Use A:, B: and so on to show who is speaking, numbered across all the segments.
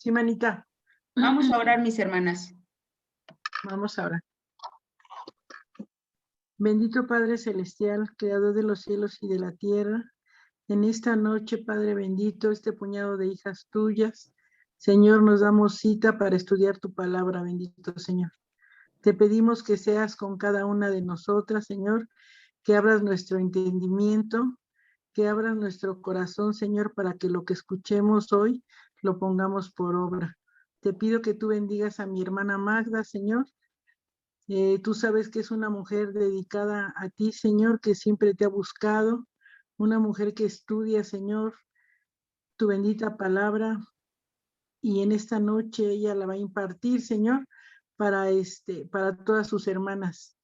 A: Sí, manita.
B: Vamos a orar, mis hermanas.
A: Vamos ahora. Bendito Padre Celestial, Creador de los cielos y de la tierra, en esta noche, Padre bendito, este puñado de hijas tuyas, Señor, nos damos cita para estudiar tu palabra, bendito Señor. Te pedimos que seas con cada una de nosotras, Señor, que abras nuestro entendimiento, que abras nuestro corazón, Señor, para que lo que escuchemos hoy lo pongamos por obra. Te pido que tú bendigas a mi hermana Magda, Señor. Tú sabes que es una mujer dedicada a ti, Señor, que siempre te ha buscado, una mujer que estudia, Señor, tu bendita palabra, y en esta noche ella la va a impartir, Señor, para todas sus hermanas,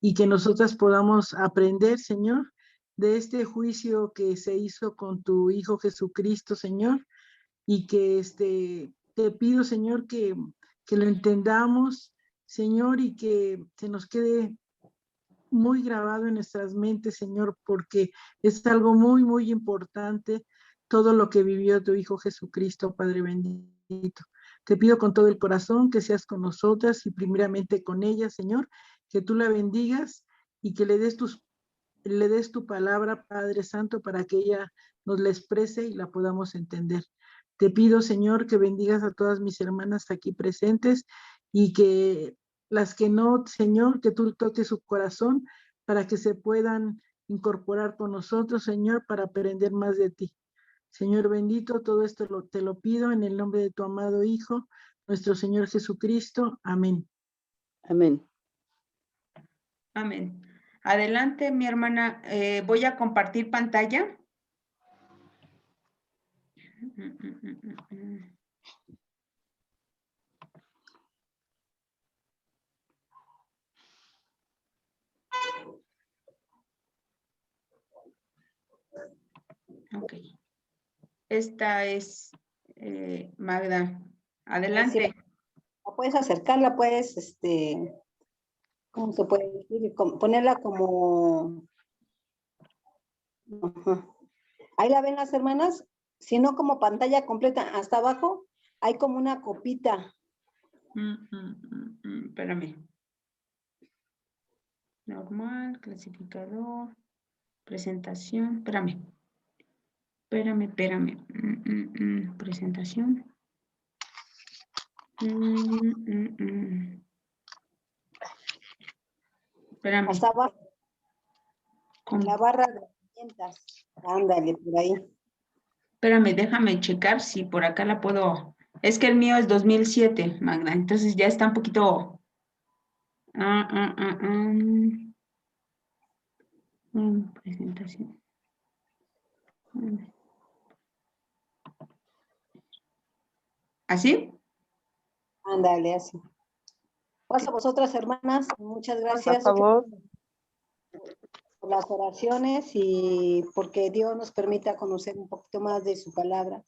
A: y que nosotras podamos aprender, Señor, de este juicio que se hizo con tu Hijo Jesucristo, Señor, y que te pido, Señor, que lo entendamos, Señor, y que se nos quede muy grabado en nuestras mentes, Señor, porque es algo muy, muy importante todo lo que vivió tu Hijo Jesucristo, Padre bendito. Te pido con todo el corazón que seas con nosotras y primeramente con ella, Señor, que tú la bendigas y que le des tu palabra, Padre Santo, para que ella nos la exprese y la podamos entender. Te pido, Señor, que bendigas a todas mis hermanas aquí presentes y que las que no, Señor, que tú toques su corazón para que se puedan incorporar con nosotros, Señor, para aprender más de ti. Señor bendito, todo esto te lo pido en el nombre de tu amado Hijo, nuestro Señor Jesucristo. Amén.
C: Amén.
B: Amén. Adelante, mi hermana. Voy a compartir pantalla. Ok. Esta es Magda. Adelante.
C: Sí, puedes acercarla, puedes, ¿cómo se puede decir? Ponerla como... Ajá. Ahí la ven las hermanas, si no como pantalla completa, hasta abajo hay como una copita.
B: Espérame. Normal, clasificador, presentación. Espérame. Presentación. Espérame.
C: Hasta abajo.
B: ¿Cómo?
C: La barra de herramientas. Ándale, por ahí.
B: Espérame, déjame checar si por acá la puedo. Es que el mío es 2007, Magda, entonces ya está un poquito. Presentación. ¿Así?
C: Ándale, así. Paso a vosotras, hermanas. Muchas gracias.
D: Por favor.
C: Por las oraciones y porque Dios nos permita conocer un poquito más de su palabra.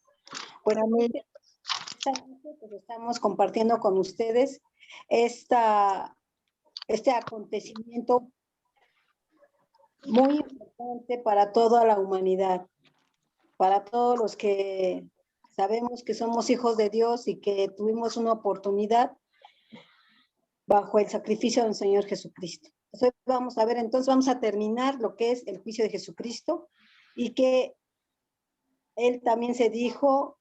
C: Bueno, esta noche pues estamos compartiendo con ustedes este acontecimiento muy importante para toda la humanidad, para todos los que sabemos que somos hijos de Dios y que tuvimos una oportunidad bajo el sacrificio del Señor Jesucristo. Hoy vamos a ver, entonces vamos a terminar lo que es el juicio de Jesucristo y que Él también se dijo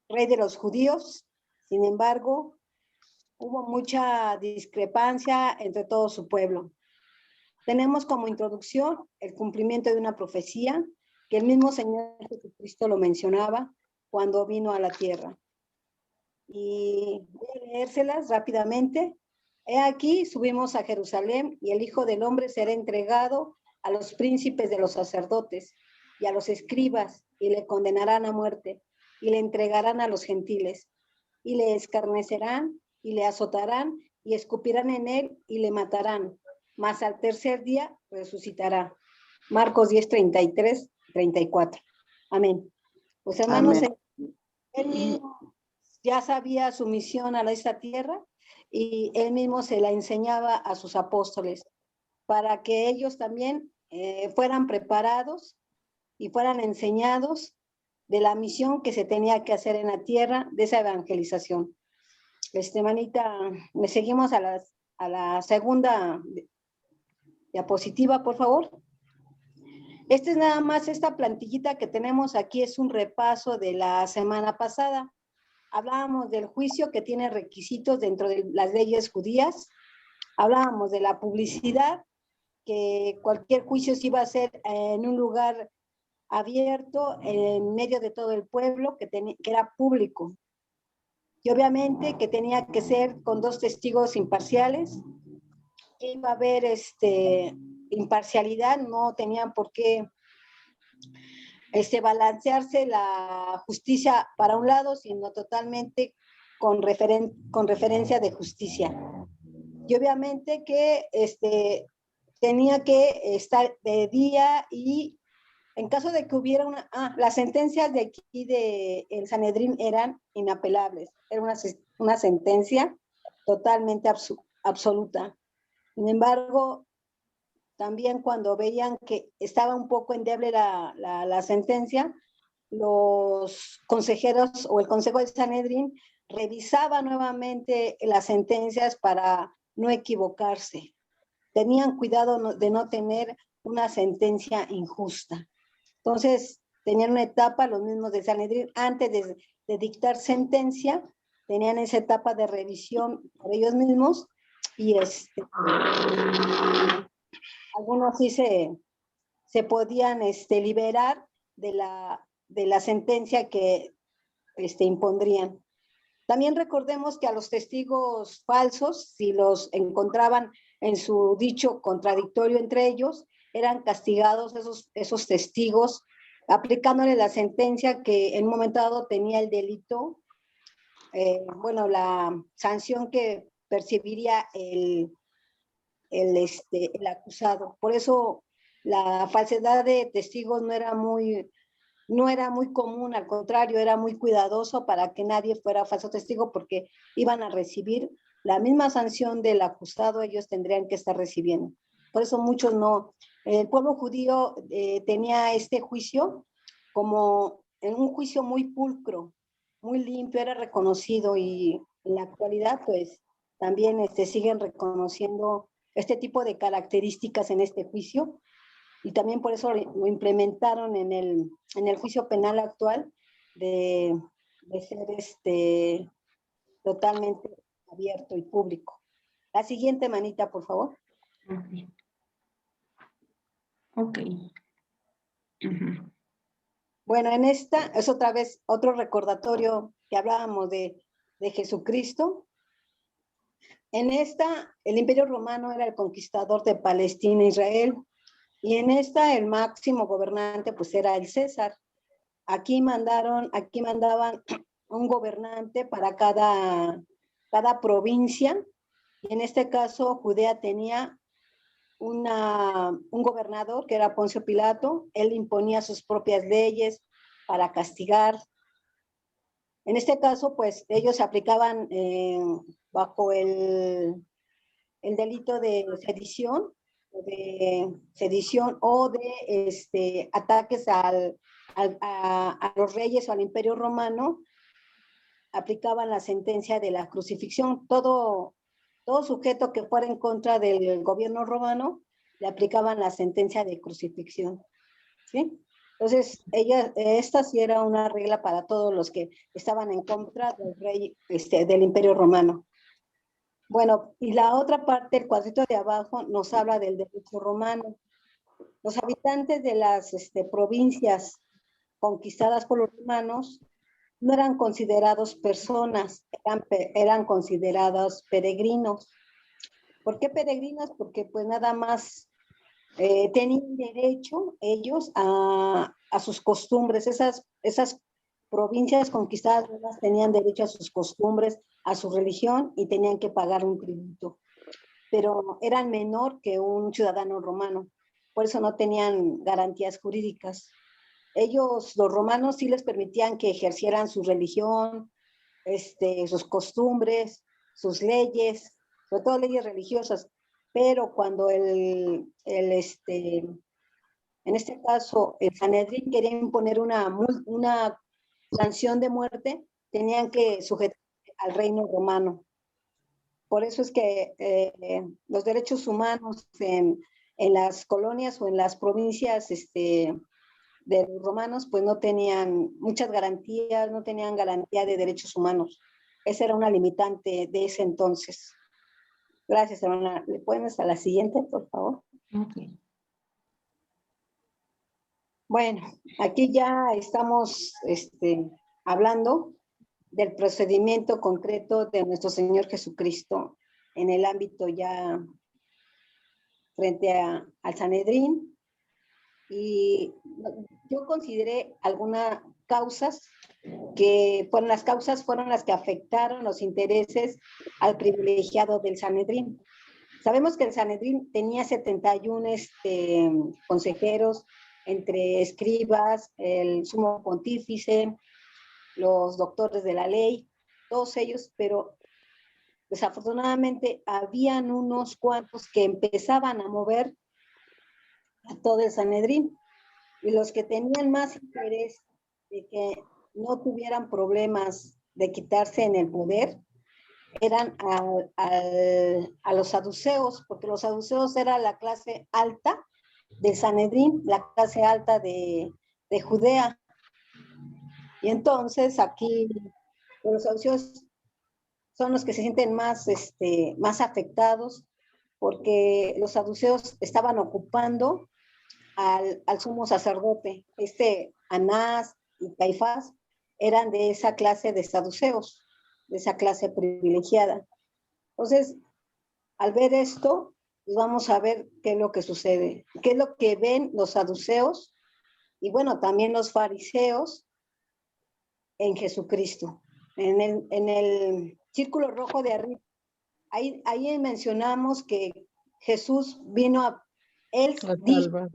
C: Rey de los judíos. Sin embargo, hubo mucha discrepancia entre todo su pueblo. Tenemos como introducción el cumplimiento de una profecía que el mismo Señor Jesucristo lo mencionaba cuando vino a la tierra. Y voy a leérselas rápidamente. He aquí, subimos a Jerusalén y el Hijo del Hombre será entregado a los príncipes de los sacerdotes y a los escribas y le condenarán a muerte y le entregarán a los gentiles y le escarnecerán y le azotarán y escupirán en él y le matarán, mas al tercer día resucitará. Marcos 10, 33, 34. Amén. Pues hermanos, él mismo ya sabía su misión a esta tierra y él mismo se la enseñaba a sus apóstoles para que ellos también fueran preparados y fueran enseñados de la misión que se tenía que hacer en la tierra, de esa evangelización. Manita, me seguimos a la segunda diapositiva, por favor. Este es nada más, esta plantillita que tenemos aquí es un repaso de la semana pasada. Hablábamos del juicio que tiene requisitos dentro de las leyes judías. Hablábamos de la publicidad, que cualquier juicio se iba a hacer en un lugar abierto, en medio de todo el pueblo, que era público. Y obviamente que tenía que ser con 2 testigos imparciales. Iba a haber imparcialidad, no tenían por qué balancearse la justicia para un lado, sino totalmente con referencia de justicia. Y obviamente que tenía que estar de día, y en caso de que hubiera las sentencias de aquí del Sanedrín eran inapelables, era una sentencia totalmente absoluta. Sin embargo, también cuando veían que estaba un poco endeble la sentencia, los consejeros o el Consejo del Sanedrín revisaba nuevamente las sentencias para no equivocarse. Tenían cuidado de no tener una sentencia injusta. Entonces, tenían una etapa, los mismos del Sanedrín, antes de dictar sentencia, tenían esa etapa de revisión por ellos mismos, y algunos sí se podían liberar de la sentencia que impondrían. También recordemos que a los testigos falsos, si los encontraban en su dicho contradictorio entre ellos, eran castigados esos testigos, aplicándole la sentencia que en un momento dado tenía el delito, la sanción que percibiría el acusado. Por eso la falsedad de testigos no era muy común, al contrario, era muy cuidadoso para que nadie fuera falso testigo, porque iban a recibir la misma sanción del acusado, ellos tendrían que estar recibiendo. Por eso muchos no. El pueblo judío tenía este juicio como en un juicio muy pulcro, muy limpio, era reconocido, y en la actualidad pues también siguen reconociendo este tipo de características en este juicio, y también por eso lo implementaron en el juicio penal actual de ser totalmente abierto y público. La siguiente, manita, por favor.
B: Ok. Uh-huh.
C: Bueno, en esta es otra vez otro recordatorio que hablábamos de Jesucristo. En esta, el Imperio Romano era el conquistador de Palestina e Israel, y en esta el máximo gobernante pues era el César. Aquí mandaban un gobernante para cada provincia, y en este caso Judea tenía un gobernador que era Poncio Pilato. Él imponía sus propias leyes para castigar. En este caso, pues ellos aplicaban bajo el delito de sedición o de ataques a los reyes o al Imperio Romano. Aplicaban la sentencia de la crucifixión. Todo sujeto que fuera en contra del gobierno romano le aplicaban la sentencia de crucifixión, ¿sí? Entonces, esta sí era una regla para todos los que estaban en contra del rey, del Imperio Romano. Bueno, y la otra parte, el cuadrito de abajo, nos habla del derecho romano. Los habitantes de las provincias conquistadas por los romanos no eran considerados personas, eran considerados peregrinos. ¿Por qué peregrinos? Porque pues nada más tenían derecho ellos a sus costumbres. Esas provincias conquistadas tenían derecho a sus costumbres, a su religión, y tenían que pagar un tributo. Pero eran menor que un ciudadano romano, por eso no tenían garantías jurídicas. Ellos, los romanos, sí les permitían que ejercieran su religión, sus costumbres, sus leyes, sobre todo leyes religiosas, pero cuando el En este caso, el Sanedrín quería imponer una sanción de muerte, tenían que sujetarse al reino romano. Por eso es que los derechos humanos en las colonias o en las provincias de los romanos, pues no tenían muchas garantías, no tenían garantía de derechos humanos. Esa era una limitante de ese entonces. Gracias, hermana. ¿Le pueden a la siguiente, por favor?
B: Ok.
C: Bueno, aquí ya estamos hablando del procedimiento concreto de nuestro Señor Jesucristo en el ámbito ya frente al Sanedrín. Y yo consideré algunas causas que fueron las que afectaron los intereses al privilegiado del Sanedrín. Sabemos que el Sanedrín tenía 71 consejeros, entre escribas, el sumo pontífice, los doctores de la ley, todos ellos, pero desafortunadamente habían unos cuantos que empezaban a mover a todo el Sanedrín, y los que tenían más interés de que no tuvieran problemas de quitarse en el poder eran a los saduceos, porque los saduceos era la clase alta del Sanedrín, la clase alta de Judea. Y entonces aquí los saduceos son los que se sienten más afectados, porque los saduceos estaban ocupando al sumo sacerdote. Anás y Caifás eran de esa clase de saduceos, de esa clase privilegiada. Entonces, al ver esto, pues vamos a ver qué es lo que sucede, qué es lo que ven los saduceos y bueno, también los fariseos en Jesucristo. En el círculo rojo de arriba, ahí mencionamos que Jesús vino él dijo a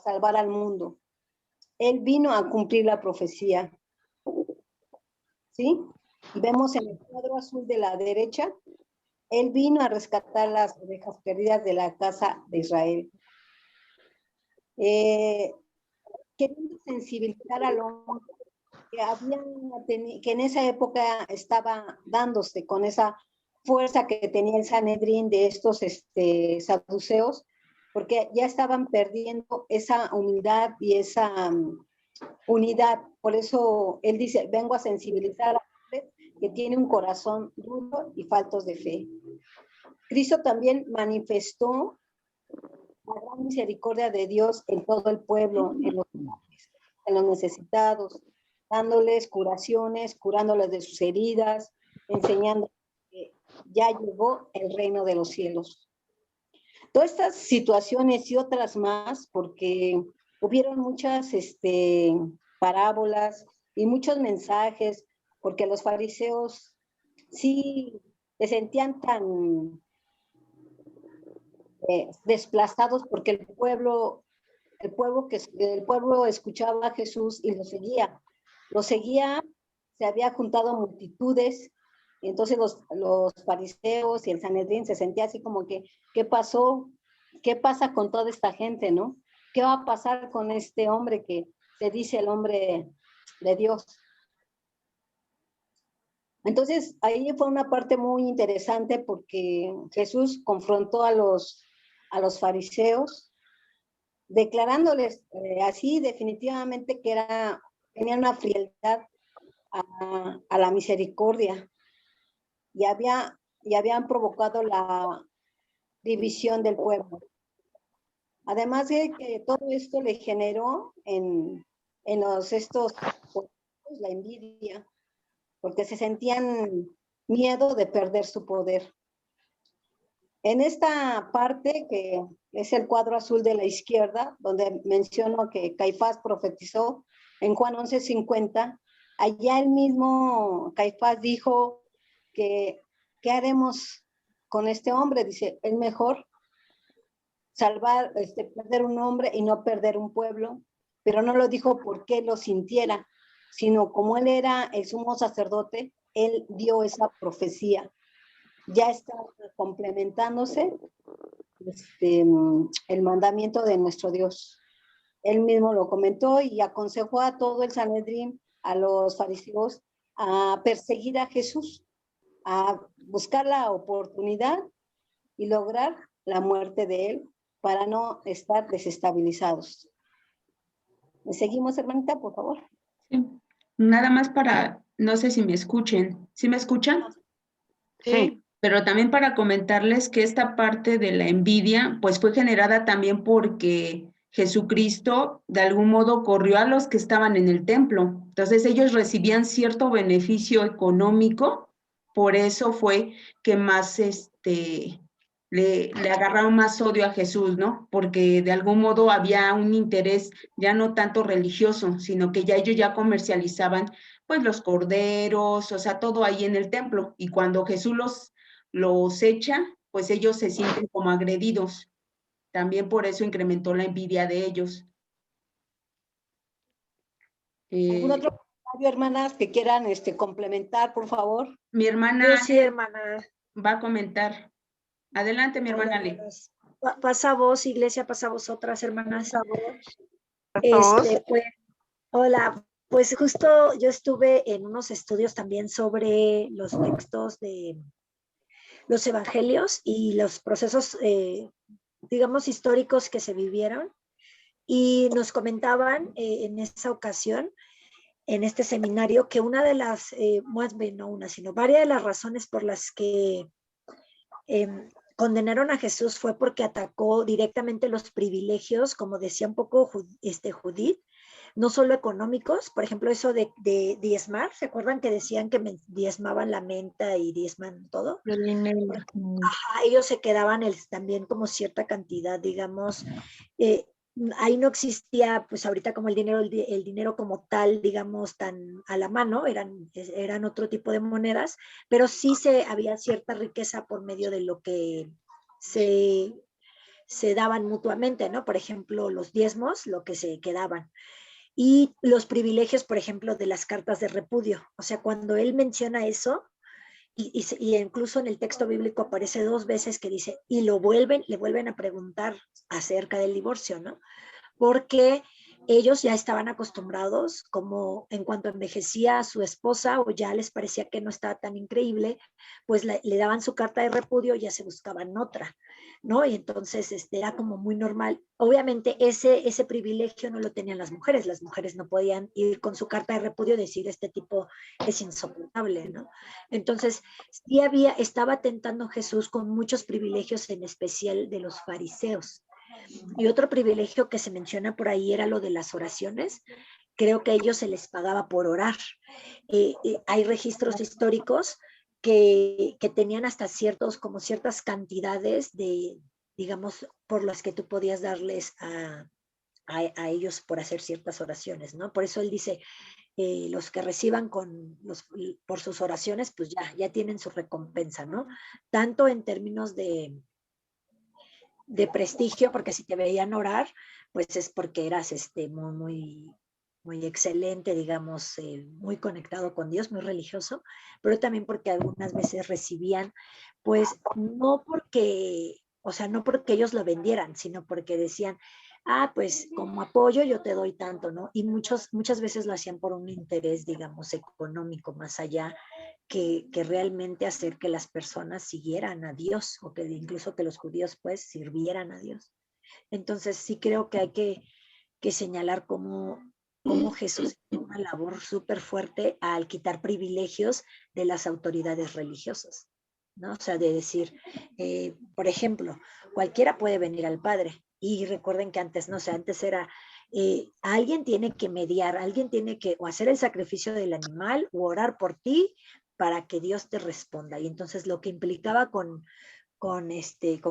C: salvar al mundo. Él vino a cumplir la profecía. ¿Sí? Y vemos en el cuadro azul de la derecha, él vino a rescatar las ovejas perdidas de la casa de Israel. Queriendo sensibilizar al hombre que en esa época estaba dándose con esa fuerza que tenía el Sanedrín de estos saduceos, porque ya estaban perdiendo esa humildad y esa unidad. Por eso él dice, vengo a sensibilizar a hombres que tiene un corazón duro y faltos de fe. Cristo también manifestó la gran misericordia de Dios en todo el pueblo, en los necesitados, dándoles curaciones, curándoles de sus heridas, enseñando que ya llegó el reino de los cielos. Todas estas situaciones y otras más, porque hubieron muchas parábolas y muchos mensajes, porque los fariseos sí se sentían tan desplazados, porque el pueblo escuchaba a Jesús y lo seguía, se había juntado multitudes, y entonces los fariseos y el Sanedrín se sentía así como que, ¿qué pasó? ¿Qué pasa con toda esta gente, no? ¿Qué va a pasar con este hombre que se dice el hombre de Dios? Entonces, ahí fue una parte muy interesante porque Jesús confrontó a los fariseos, declarándoles así definitivamente que tenían una frialdad a la misericordia y habían provocado la división del pueblo. Además de que todo esto le generó en la envidia, porque se sentían miedo de perder su poder. En esta parte, que es el cuadro azul de la izquierda, donde menciono que Caifás profetizó en Juan 11:50, allá el mismo Caifás dijo que, ¿qué haremos con este hombre? Dice, es mejor salvar, perder un hombre y no perder un pueblo, pero no lo dijo porque lo sintiera, sino como él era el sumo sacerdote, él dio esa profecía. Ya está complementándose el mandamiento de nuestro Dios. Él mismo lo comentó y aconsejó a todo el Sanedrín, a los fariseos, a perseguir a Jesús, a buscar la oportunidad y lograr la muerte de él para no estar desestabilizados. ¿Me seguimos, hermanita, por favor?
B: Sí. Nada más para, no sé si me escuchen. ¿Sí me escuchan?
A: Sí.
B: Pero también para comentarles que esta parte de la envidia, pues fue generada también porque Jesucristo de algún modo corrió a los que estaban en el templo. Entonces ellos recibían cierto beneficio económico, por eso fue que más le agarraron más odio a Jesús, ¿no? Porque de algún modo había un interés ya no tanto religioso, sino que ya ellos ya comercializaban pues los corderos, o sea, todo ahí en el templo. Y cuando Jesús los echa, pues ellos se sienten como agredidos. También por eso incrementó la envidia de ellos.
C: ¿Algún otro comentario, hermanas, que quieran complementar, por favor?
B: Mi hermana
D: Yo sí, hermana.
B: va a comentar. Adelante, mi
D: Hola,
B: hermana Ale.
D: hermanas. Pasa vos, iglesia, pasa vosotras, hermanas.
A: Todos.
D: Pues, hola, pues justo yo estuve en unos estudios también sobre los textos de los evangelios y los procesos, digamos, históricos que se vivieron. Y nos comentaban en esa ocasión, en este seminario, que una de las, más bien no una, sino varias de las razones por las que condenaron a Jesús fue porque atacó directamente los privilegios, como decía un poco Judith, no solo económicos, por ejemplo, eso de diezmar, ¿se acuerdan que decían que diezmaban la menta y diezman todo?
A: El dinero.
D: Ellos se quedaban también como cierta cantidad, digamos, ahí no existía, pues ahorita como el dinero como tal, digamos, tan a la mano, eran otro tipo de monedas, pero sí había cierta riqueza por medio de lo que se daban mutuamente, ¿no? Por ejemplo, los diezmos, lo que se quedaban. Y los privilegios, por ejemplo, de las cartas de repudio. O sea, cuando él menciona eso, y incluso en el texto bíblico aparece 2 veces que dice, y le vuelven a preguntar acerca del divorcio, ¿no? Porque ellos ya estaban acostumbrados, como en cuanto envejecía a su esposa o ya les parecía que no estaba tan increíble, pues le daban su carta de repudio y ya se buscaban otra, ¿no? Y entonces era como muy normal. Obviamente ese privilegio no lo tenían las mujeres no podían ir con su carta de repudio y decir, este tipo es insoportable, ¿no? Entonces, sí estaba tentando Jesús con muchos privilegios, en especial de los fariseos. Y otro privilegio que se menciona por ahí era lo de las oraciones. Creo que a ellos se les pagaba por orar. Hay registros históricos que tenían hasta ciertas cantidades de, digamos, por las que tú podías darles a ellos por hacer ciertas oraciones, ¿no? Por eso él dice, los que reciban por sus oraciones, pues ya tienen su recompensa, ¿no? Tanto en términos de prestigio, porque si te veían orar, pues es porque eras muy, muy, muy excelente, digamos, muy conectado con Dios, muy religioso, pero también porque algunas veces recibían, pues no porque, o sea, no porque ellos lo vendieran, sino porque decían, pues como apoyo yo te doy tanto, ¿no? Y muchas veces lo hacían por un interés, digamos, económico más allá que realmente hacer que las personas siguieran a Dios o que incluso que los judíos pues sirvieran a Dios. Entonces sí creo que hay que señalar cómo Jesús hizo una labor súper fuerte al quitar privilegios de las autoridades religiosas, ¿no? O sea, de decir, por ejemplo, cualquiera puede venir al Padre. Y recuerden que antes, no sé, antes era, alguien tiene que mediar, alguien tiene que o hacer el sacrificio del animal o orar por ti para que Dios te responda. Y entonces lo que implicaba con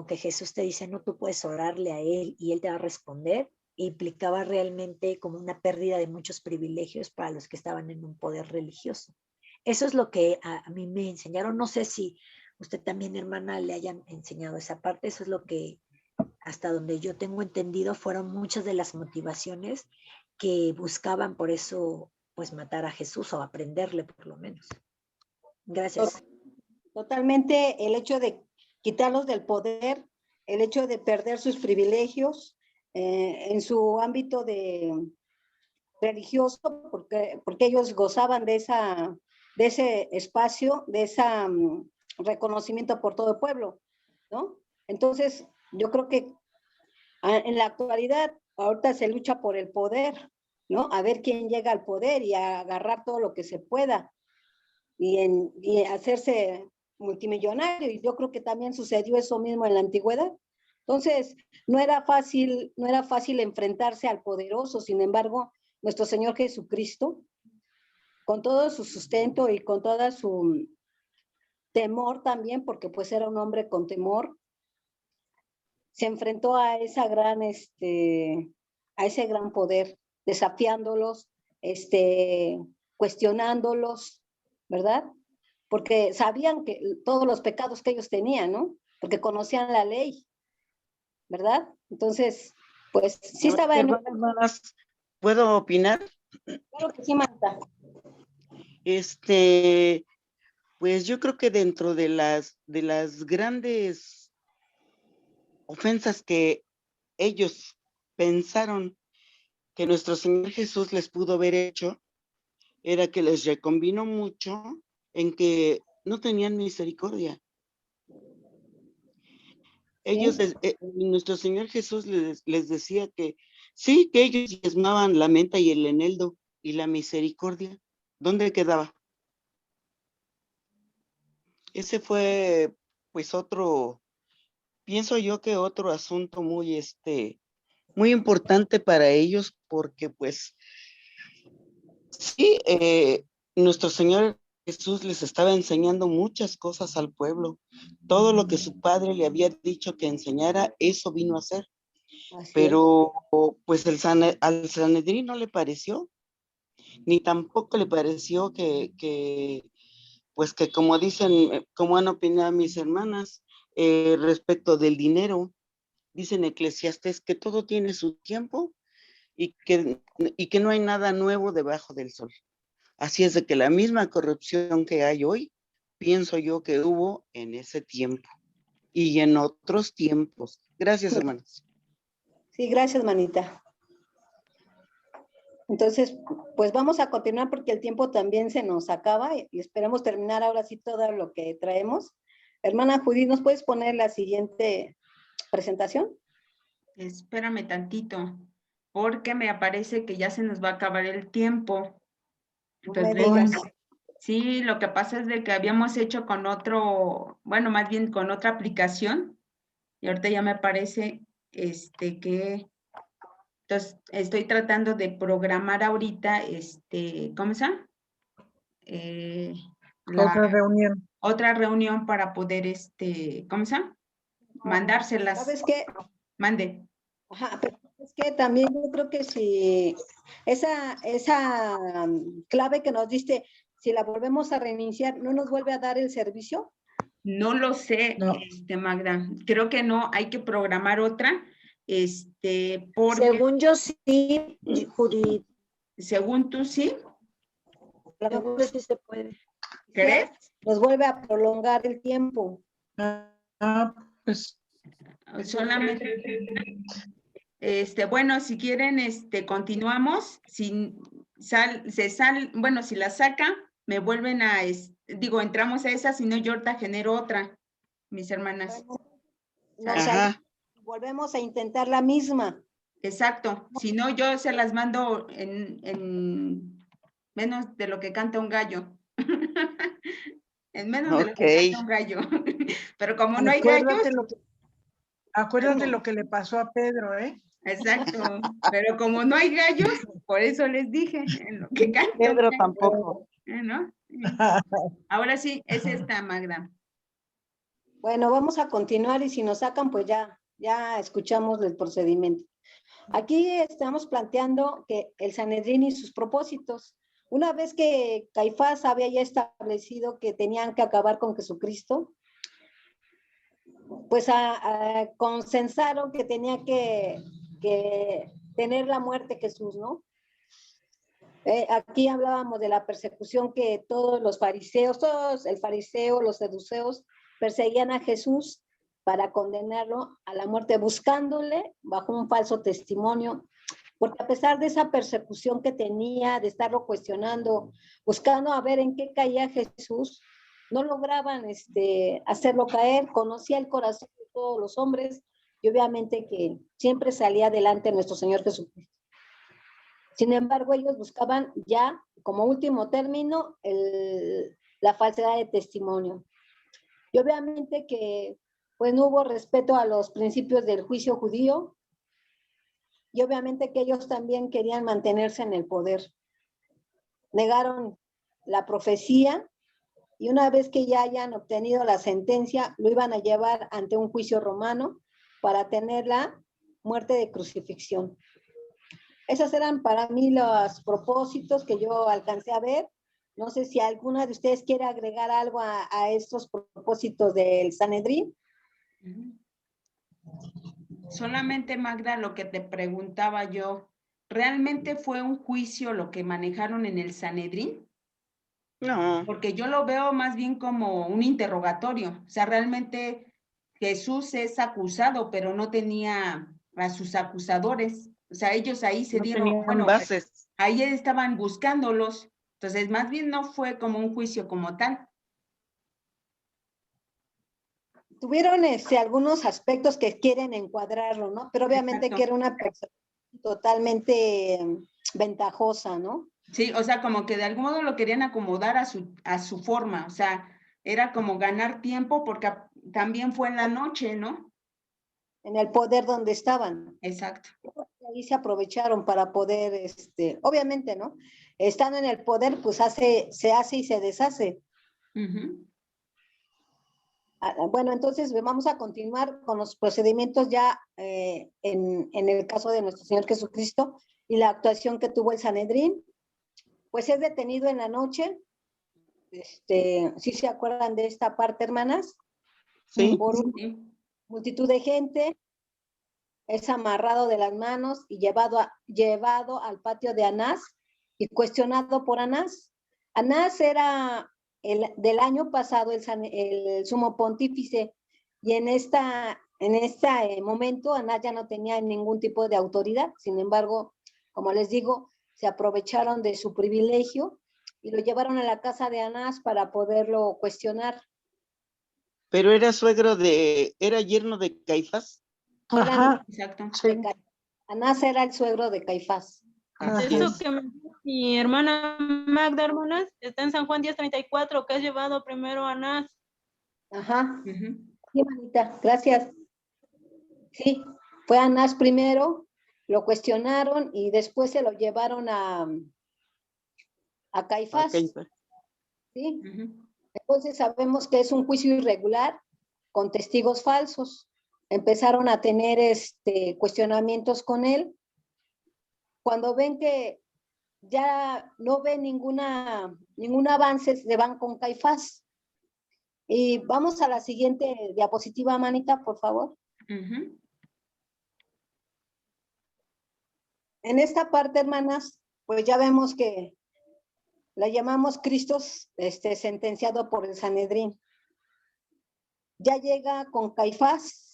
D: que Jesús te dice, no, tú puedes orarle a Él y Él te va a responder, implicaba realmente como una pérdida de muchos privilegios para los que estaban en un poder religioso. Eso es lo que a mí me enseñaron. No sé si usted también, hermana, le hayan enseñado esa parte. Eso es lo que, hasta donde yo tengo entendido, fueron muchas de las motivaciones que buscaban por eso, pues matar a Jesús o aprenderle por lo menos. Gracias.
C: Totalmente el hecho de quitarlos del poder, el hecho de perder sus privilegios, en su ámbito religioso, porque ellos gozaban de ese espacio, de ese reconocimiento por todo el pueblo, ¿no? Entonces, yo creo que en la actualidad, ahorita se lucha por el poder, ¿no? A ver quién llega al poder y a agarrar todo lo que se pueda y hacerse multimillonario. Y yo creo que también sucedió eso mismo en la antigüedad. Entonces, no era fácil enfrentarse al poderoso. Sin embargo, nuestro Señor Jesucristo, con todo su sustento y con toda su temor también, porque pues era un hombre con temor, se enfrentó a esa gran, a ese gran poder, desafiándolos, cuestionándolos, ¿verdad? Porque sabían que todos los pecados que ellos tenían, ¿no? Porque conocían la ley, ¿verdad? Entonces, pues sí estaba en...
E: Hermanas, ¿puedo opinar?
C: Claro que sí, Marta.
E: Pues yo creo que dentro de las grandes ofensas que ellos pensaron que nuestro Señor Jesús les pudo haber hecho, era que les reconvino mucho en que no tenían misericordia. Ellos, nuestro Señor Jesús les decía que sí, que ellos diezmaban la menta y el eneldo, y la misericordia, ¿dónde quedaba? Ese fue, pues, pienso yo que otro asunto muy, muy importante para ellos, porque, pues, sí, nuestro Señor Jesús les estaba enseñando muchas cosas al pueblo. Todo lo que su padre le había dicho que enseñara, eso vino a hacer.
C: Así
E: Pero, pues, al Sanedrín no le pareció, ni tampoco le pareció pues que como dicen, como han opinado mis hermanas, respecto del dinero, dicen Eclesiastés que todo tiene su tiempo y que no hay nada nuevo debajo del sol. Así es de que la misma corrupción que hay hoy, pienso yo que hubo en ese tiempo y en otros tiempos. Gracias, hermanos.
C: Sí, gracias, manita. Entonces, pues vamos a continuar porque el tiempo también se nos acaba y esperamos terminar ahora sí todo lo que traemos. Hermana Judith, ¿nos puedes poner la siguiente presentación?
B: Espérame tantito, porque me aparece que ya se nos va a acabar el tiempo.
C: No
B: Pues
C: me
B: ven,
C: digas.
B: sí, lo que pasa es de que habíamos hecho con otro, bueno, más bien con otra aplicación, y ahorita ya me aparece que, entonces estoy tratando de programar ahorita, ¿cómo se llama?
A: Otra reunión.
B: Otra reunión para poder, ¿cómo se llama? Mandárselas.
C: ¿Sabes qué?
B: Mande.
C: Ajá, pero es que también yo creo que si esa clave que nos diste, si la volvemos a reiniciar, ¿no nos vuelve a dar el servicio?
B: No lo sé,
A: No.
B: Magda. Creo que no, hay que programar otra, porque
D: Según yo sí, Judith,
B: según tú sí,
D: según yo sí se puede.
B: ¿crees?
C: Nos vuelve a prolongar el tiempo.
A: Pues
B: Solamente, bueno, si quieren, continuamos. Si bueno, si la saca, me vuelven a, entramos a esa, si no, yo ahorita genero otra, mis hermanas.
E: Ajá.
C: Volvemos a intentar la misma.
B: Exacto. Si no, yo se las mando en menos de lo que canta un gallo. En menos de lo que canta un gallo. Pero como no hay gallos.
A: Acuérdate lo que le pasó a Pedro, ¿eh?
B: Exacto. Pero como no hay gallos, por eso les dije, en lo que canta un
E: Pedro
B: gallo.
E: tampoco.
B: ¿No? Ahora sí, es esta, Magda.
C: Bueno, vamos a continuar y si nos sacan, pues ya escuchamos el procedimiento. Aquí estamos planteando que el Sanedrín y sus propósitos. Una vez que Caifás había ya establecido que tenían que acabar con Jesucristo, pues consensaron que tenía que tener la muerte Jesús, ¿no? Aquí hablábamos de la persecución que todos los fariseos, el fariseo, los saduceos, perseguían a Jesús para condenarlo a la muerte, buscándole bajo un falso testimonio, porque a pesar de esa persecución que tenía, de estarlo cuestionando, buscando a ver en qué caía Jesús, no lograban hacerlo caer. Conocía el corazón de todos los hombres y obviamente que siempre salía adelante nuestro Señor Jesucristo. Sin embargo, ellos buscaban ya como último término la falsedad de testimonio. Y obviamente que pues no hubo respeto a los principios del juicio judío, y obviamente que ellos también querían mantenerse en el poder. Negaron la profecía, y una vez que ya hayan obtenido la sentencia, lo iban a llevar ante un juicio romano para tener la muerte de crucifixión. Esos eran para mí los propósitos que yo alcancé a ver. No sé si alguna de ustedes quiere agregar algo a estos propósitos del Sanedrín.
B: Solamente, Magda, lo que te preguntaba yo, ¿realmente fue un juicio lo que manejaron en el Sanedrín?
E: No,
B: Porque yo lo veo más bien como un interrogatorio. O sea, realmente Jesús es acusado, pero no tenía a sus acusadores. O sea, ellos ahí se
E: no
B: dieron,
E: tenían
B: bueno,
E: bases.
B: ahí estaban buscándolos. Entonces, más bien no fue como un juicio como tal.
C: Tuvieron algunos aspectos que quieren encuadrarlo, ¿no? Pero obviamente
B: Exacto.
C: que era una persona totalmente ventajosa, ¿no?
B: Sí, o sea, como que de algún modo lo querían acomodar a su forma. O sea, era como ganar tiempo porque también fue en la noche, ¿no?
C: En el poder donde estaban.
B: Exacto.
C: Ahí se aprovecharon para poder, obviamente, ¿no? Estando en el poder, pues se hace y se deshace.
B: Uh-huh.
C: Bueno, entonces vamos a continuar con los procedimientos ya en el caso de nuestro Señor Jesucristo y la actuación que tuvo el Sanedrín. Pues es detenido en la noche. ¿Sí se acuerdan de esta parte, hermanas?
E: Sí,
C: Por
B: Sí.
C: multitud de gente, es amarrado de las manos y llevado al patio de Anás y cuestionado por Anás. Anás era del año pasado el sumo pontífice, y en este momento Anás ya no tenía ningún tipo de autoridad. Sin embargo, como les digo, se aprovecharon de su privilegio y lo llevaron a la casa de Anás para poderlo cuestionar.
E: pero era yerno de Caifás.
A: Ajá,
B: Exacto.
A: sí.
C: Anás era el suegro de Caifás.
E: Así
F: Eso
E: es.
F: que me dijo mi hermana Magda, hermanas, está en San Juan 10:34, que has llevado primero a Anás.
C: Ajá.
B: Uh-huh.
C: Sí, manita, gracias. Sí, fue Anás primero, lo cuestionaron y después se lo llevaron a Caifás.
E: Caifás.
C: ¿Sí?
B: Uh-huh.
C: Entonces sabemos que es un juicio irregular con testigos falsos. Empezaron a tener cuestionamientos con él. Cuando ven que ya no ven ningún avance, se van con Caifás. Y vamos a la siguiente diapositiva, manita, por favor.
B: Uh-huh.
C: En esta parte, hermanas, pues ya vemos que la llamamos Cristo sentenciado por el Sanedrín. Ya llega con Caifás